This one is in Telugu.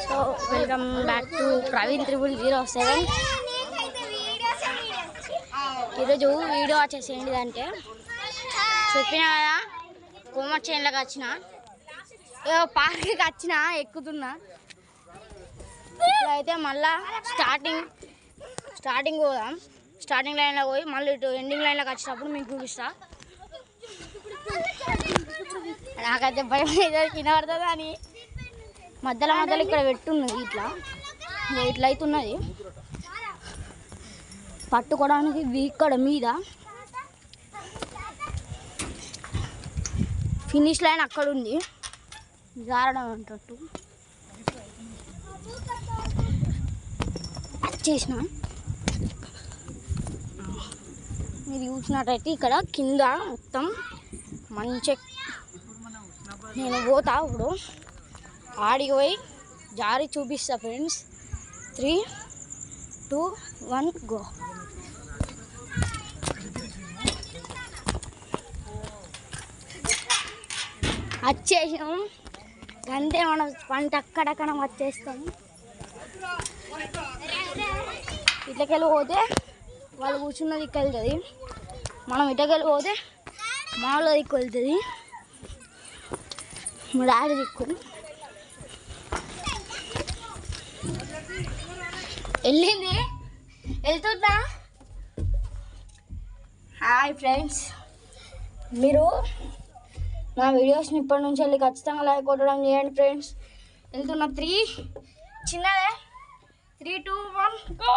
So welcome back to Praveen 007. ఈరోజు వీడియో వచ్చేసి ఏంటిదంటే చెప్పిన కదా కోమర్ చైన్లోకి వచ్చిన పార్క్కి వచ్చిన ఎక్కుతున్నా. ఇప్పుడైతే మళ్ళా స్టార్టింగ్ పోదాం. స్టార్టింగ్ లైన్లో పోయి మళ్ళీ ఇటు ఎండింగ్ లైన్లోకి వచ్చినప్పుడు మీకు చూపిస్తా. నాకైతే భయం అయితే వినబడుతుంది అని మధ్యలో ఇక్కడ పెట్టున్నది. ఇట్లా అవుతున్నది పట్టుకోవడానికి ఇక్కడ మీద ఫినిష్ లైన్ అక్కడ ఉంది, జారడం అంటట్టు చేసిన. మీరు చూసినట్టయితే ఇక్కడ కింద మొత్తం మంచి నేను పోతా. ఇప్పుడు ఆడికి పోయి జారి చూపిస్తా ఫ్రెండ్స్. 3, 2, 1 గో. వచ్చేసాం అంతే, మనం పంట అక్కడక్కడ వచ్చేస్తాం. ఇట్లకెళ్ళి పోతే వాళ్ళు కూర్చున్న దిక్కు వెళ్తుంది, మనం ఇటకెళ్ళి పోతే మామూలుగా దిక్కు వెళ్తుంది. మా డాడీ దిక్కు వెళ్తున్నా. హాయ్ ఫ్రెండ్స్, మీరు నా వీడియోస్ని ఇప్పటి నుంచి వెళ్ళి ఖచ్చితంగా లైక్ కొట్టడం చేయండి ఫ్రెండ్స్. వెళ్తున్నా. 3 చిన్నదే 3, 2, 1 గో.